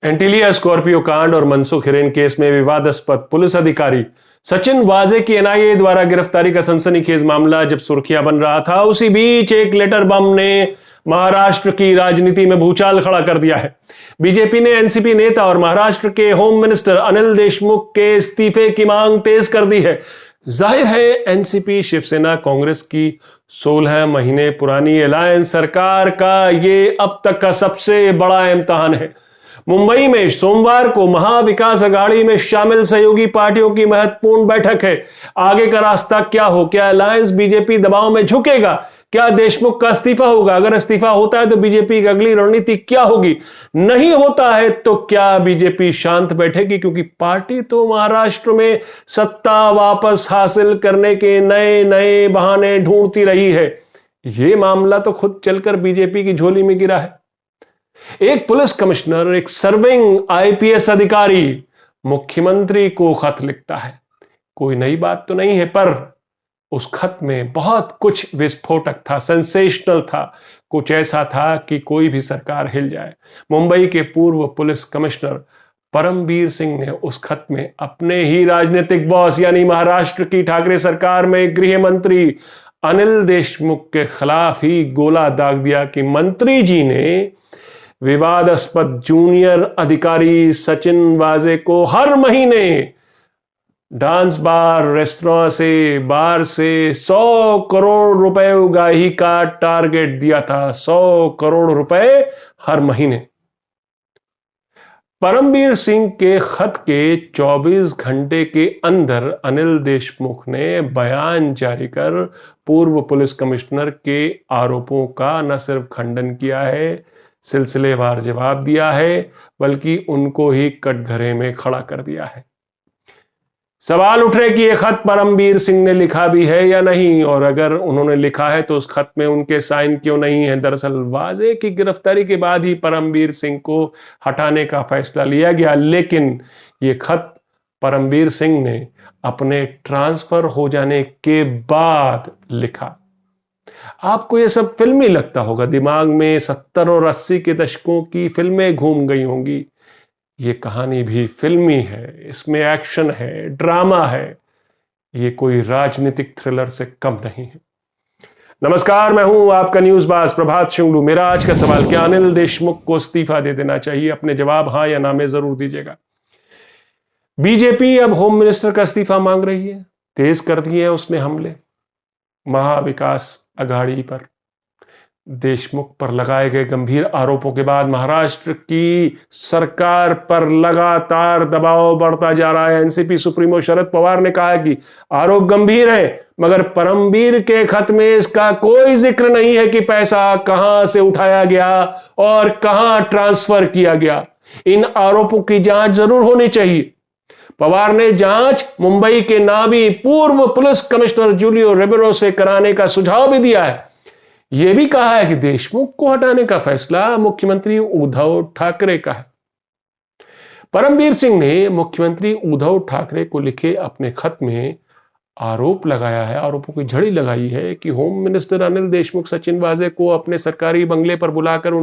Antilia Scorpio कांड और Mansukh Hiren case में विवादास्पद पुलिस अधिकारी सचिन वाजे की एनआईए द्वारा गिरफ्तारी का सनसनीखेज मामला जब सुर्खियां बन रहा था, उसी बीच एक लेटर बम ने महाराष्ट्र की राजनीति में भूचाल खड़ा कर दिया है। बीजेपी ने एनसीपी नेता और महाराष्ट्र के होम मिनिस्टर अनिल देशमुख के इस्तीफे की मांग तेज कर दी है। जाहिर है एनसीपी, शिवसेना, कांग्रेस की 16 महीने पुरानी अलायंस सरकार का ये अब तक का सबसे बड़ा इम्तिहान है। मुंबई में सोमवार को महाविकास अघाड़ी में शामिल सहयोगी पार्टियों की महत्वपूर्ण बैठक है। आगे का रास्ता क्या हो? क्या अलायंस बीजेपी दबाव में झुकेगा? क्या देशमुख का इस्तीफा होगा? अगर इस्तीफा होता है तो बीजेपी की अगली रणनीति क्या होगी? नहीं होता है तो क्या बीजेपी शांत बैठेगी? क्योंकि पार्टी तो महाराष्ट्र में सत्ता वापस हासिल करने के नए नए बहाने ढूंढती रही है। यह मामला तो खुद चलकर बीजेपी की झोली में गिरा है। एक पुलिस कमिश्नर, एक सर्विंग आईपीएस अधिकारी मुख्यमंत्री को खत लिखता है। कोई नई बात तो नहीं है, पर उस खत में बहुत कुछ विस्फोटक था, सेंसेशनल था, कुछ ऐसा था कि कोई भी सरकार हिल जाए। मुंबई के पूर्व पुलिस कमिश्नर परमबीर सिंह ने उस खत में अपने ही राजनीतिक बॉस यानी महाराष्ट्र की ठाकरे सरकार में गृह मंत्री अनिल देशमुख के खिलाफ ही गोला दाग दिया कि मंत्री जी ने विवादास्पद जूनियर अधिकारी सचिन वाजे को हर महीने डांस बार, रेस्टोरेंट से, बार से 100 करोड़ रुपए उगाही का टारगेट दिया था। 100 करोड़ रुपए हर महीने। परमबीर सिंह के खत के 24 घंटे के अंदर अनिल देशमुख ने बयान जारी कर पूर्व पुलिस कमिश्नर के आरोपों का न सिर्फ खंडन किया है, सिलसिलेवार जवाब दिया है, बल्कि उनको ही कटघरे में खड़ा कर दिया है। सवाल उठ रहे कि यह खत परमबीर सिंह ने लिखा भी है या नहीं, और अगर उन्होंने लिखा है तो उस खत में उनके साइन क्यों नहीं है। दरअसल वाजे की गिरफ्तारी के बाद ही परमबीर सिंह को हटाने का फैसला लिया गया, लेकिन यह खत परमबीर सिंह ने अपने ट्रांसफर हो जाने के बाद लिखा। आपको यह सब फिल्मी लगता होगा, दिमाग में 70 और 80 के दशकों की फिल्में घूम गई होंगी। ये कहानी भी फिल्मी है, इसमें एक्शन है, ड्रामा है, ये कोई राजनीतिक थ्रिलर से कम नहीं है। नमस्कार, मैं हूं आपका न्यूज़बाज प्रभात शुंगलू। मेरा आज का सवाल, क्या अनिल देशमुख को इस्तीफा दे देना चाहिए? अपने जवाब हां या ना में जरूर दीजिएगा। बीजेपी अब होम मिनिस्टर का इस्तीफा मांग रही है। तेज कर दिए हैं उसने हमले महाविकास अघाड़ी पर। देशमुख पर लगाए गए गंभीर आरोपों के बाद महाराष्ट्र की सरकार पर लगातार दबाव बढ़ता जा रहा है। एनसीपी सुप्रीमो शरद पवार ने कहा है कि आरोप गंभीर है, मगर परमबीर के खत में इसका कोई जिक्र नहीं है कि पैसा कहां से उठाया गया और कहां ट्रांसफर किया गया। इन आरोपों की जांच जरूर होनी चाहिए। पवार ने जांच मुंबई के नामी पूर्व पुलिस कमिश्नर जूलियो रिबेरो से कराने का सुझाव भी दिया है। यह भी कहा है कि देशमुख को हटाने का फैसला मुख्यमंत्री उद्धव ठाकरे का है। परमबीर सिंह ने मुख्यमंत्री उद्धव ठाकरे को लिखे अपने खत में आरोप लगाया है, आरोपों की झड़ी लगाई है कि होम मिनिस्टर अनिल देशमुख सचिन वाजे को अपने सरकारी बंगले पर बुलाकर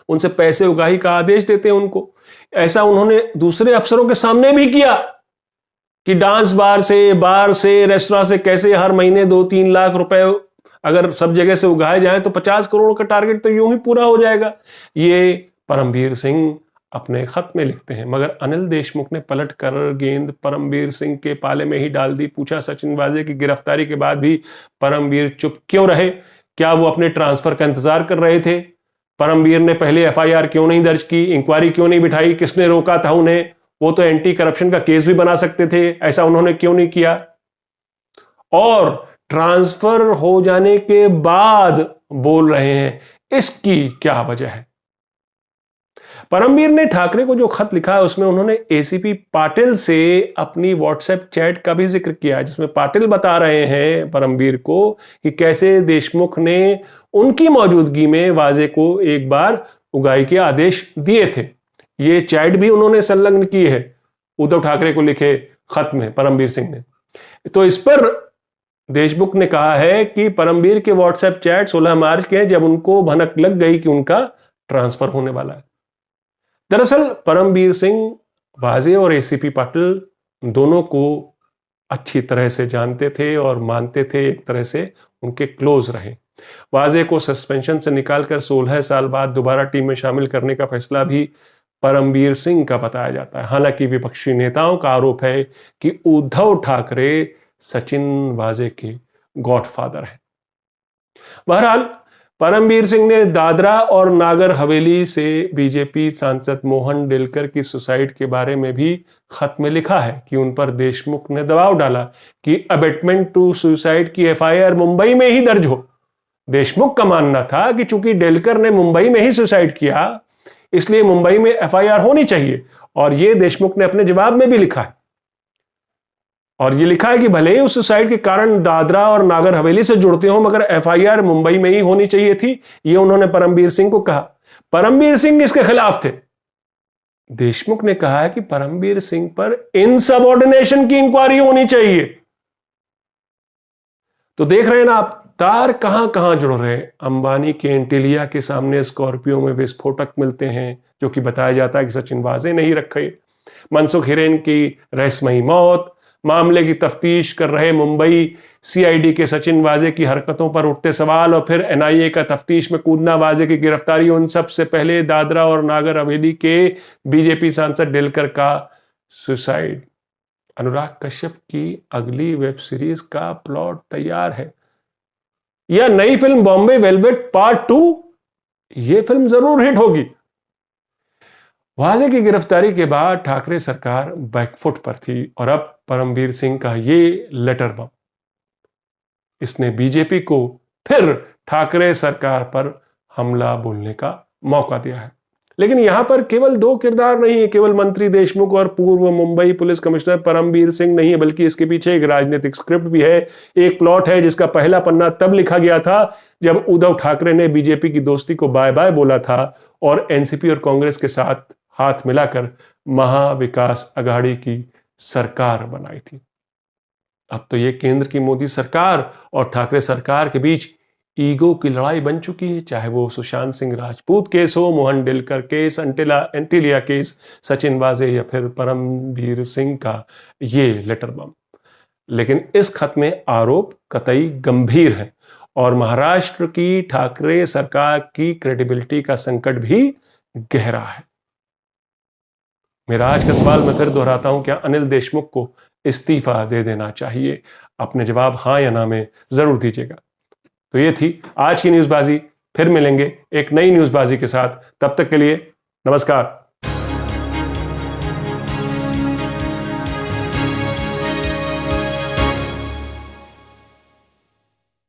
उनसे पैसे उगाही का आदेश देते हैं उनको। ऐसा उन्होंने दूसरे अफसरों के सामने भी किया कि डांस बार से, रेस्टोरेंट से कैसे हर महीने 2-3 लाख रुपए अगर सब जगह से उगाए जाएं तो 50 करोड़ का टारगेट तो यूं ही पूरा हो जाएगा। ये परमबीर सिंह अपने खत में लिखते हैं, मगर अनिल देशमुख ने पलट कर गेंद परमबीर सिंह के पाले में ही डाल दी। पूछा, सचिन वाजे की गिरफ्तारी के बाद भी परमबीर चुप क्यों रहे? क्या वो अपने ट्रांसफर का इंतजार कर रहे थे? परमबीर ने पहले एफआईआर क्यों नहीं दर्ज की? इंक्वायरी क्यों नहीं बिठाई? किसने रोका था उन्हें? वो तो एंटी करप्शन का केस भी बना सकते थे, ऐसा उन्होंने क्यों नहीं किया? और ट्रांसफर हो जाने के बाद बोल रहे हैं, इसकी क्या वजह है? परमबीर ने ठाकरे को जो खत लिखा है उसमें उन्होंने एसीपी पाटिल से अपनी व्हाट्सएप चैट का भी जिक्र किया है, जिसमें पाटिल बता रहे हैं परमबीर को कि कैसे देशमुख ने उनकी मौजूदगी में वाजे को एक बार उगाही के आदेश दिए थे। ये चैट भी उन्होंने संलग्न की है उद्धव ठाकरे को लिखे खत में परमबीर सिंह ने। तो इस पर देशमुख ने कहा है कि परमबीर के व्हाट्सएप चैट 16 मार्च के हैं, जब उनको भनक लग गई कि उनका ट्रांसफर होने वाला है। दरअसल परमबीर सिंह वाजे और एसीपी पाटिल दोनों को अच्छी तरह से जानते थे और मानते थे, एक तरह से उनके क्लोज रहे। वाजे को सस्पेंशन से निकालकर 16 साल बाद दोबारा टीम में शामिल करने का फैसला भी परमबीर सिंह का बताया जाता है। हालांकि विपक्षी नेताओं का आरोप है कि उद्धव ठाकरे सचिन वाजे के गॉडफादर हैं। बहरहाल परमबीर सिंह ने दादरा और नागर हवेली से बीजेपी सांसद मोहन डेलकर की सुसाइड के बारे में भी खत में लिखा है कि उन पर देशमुख ने दबाव डाला कि अबेटमेंट टू सुसाइड की एफआईआर मुंबई में ही दर्ज हो। देशमुख का मानना था कि चूंकि डेलकर ने मुंबई में ही सुसाइड किया इसलिए मुंबई में एफआईआर होनी चाहिए, और यह देशमुख ने अपने जवाब में भी लिखा है। और ये लिखा है कि भले ही उस सुसाइड के कारण दादरा और नागर हवेली से जुड़ते हो, मगर एफआईआर मुंबई में ही होनी चाहिए थी, ये उन्होंने परमबीर सिंह को कहा। परमबीर सिंह इसके खिलाफ थे। देशमुख ने कहा है कि परमबीर सिंह पर इनसबऑर्डिनेशन की इंक्वायरी होनी चाहिए। तो देख रहे हैं ना आप, तार कहां कहां जुड़ रहे हैं। अंबानी के एंटीलिया के सामने स्कॉर्पियो में विस्फोटक मिलते हैं जो कि बताया जाता है कि सचिन वाजे ने ही रखे। मनसुख हिरेन की रहस्यमयी मौत, मामले की तफ्तीश कर रहे मुंबई सीआईडी के सचिन वाजे की हरकतों पर उठते सवाल, और फिर एनआईए का तफ्तीश में कूदना, वाजे की गिरफ्तारी, उन सब से पहले दादरा और नागर हवेली के बीजेपी सांसद डेलकर का सुसाइड। अनुराग कश्यप की अगली वेब सीरीज का प्लॉट तैयार है, या नई फिल्म बॉम्बे वेलवेट पार्ट 2, यह फिल्म जरूर हिट होगी। वाजे की गिरफ्तारी के बाद ठाकरे सरकार बैकफुट पर थी, और अब परमबीर सिंह का ये लेटर बम, इसने बीजेपी को फिर ठाकरे सरकार पर हमला बोलने का मौका दिया है। लेकिन यहां पर केवल दो किरदार नहीं है, केवल मंत्री देशमुख और पूर्व मुंबई पुलिस कमिश्नर परमबीर सिंह नहीं है, बल्कि इसके पीछे एक राजनीतिक स्क्रिप्ट भी है, एक प्लॉट है जिसका पहला पन्ना तब लिखा गया था जब उद्धव ठाकरे ने बीजेपी की दोस्ती को बाय बाय बोला था और एनसीपी और कांग्रेस के साथ हाथ मिलाकर महाविकास अघाड़ी की सरकार बनाई थी। अब तो यह केंद्र की मोदी सरकार और ठाकरे सरकार के बीच ईगो की लड़ाई बन चुकी है, चाहे वो सुशांत सिंह राजपूत केस हो, मोहन डेलकर केस, एंटीलिया केस, सचिन वाजे या फिर परमबीर सिंह का ये लेटर बम। लेकिन इस खत में आरोप कतई गंभीर है और महाराष्ट्र की ठाकरे सरकार की क्रेडिबिलिटी का संकट भी गहरा है। मेरा आज का सवाल मैं फिर दोहराता हूं, क्या अनिल देशमुख को इस्तीफा दे देना चाहिए? अपने जवाब हां या ना में जरूर दीजिएगा। तो ये थी आज की न्यूज़बाजी। फिर मिलेंगे एक नई न्यूज़बाजी के साथ। तब तक के लिए नमस्कार।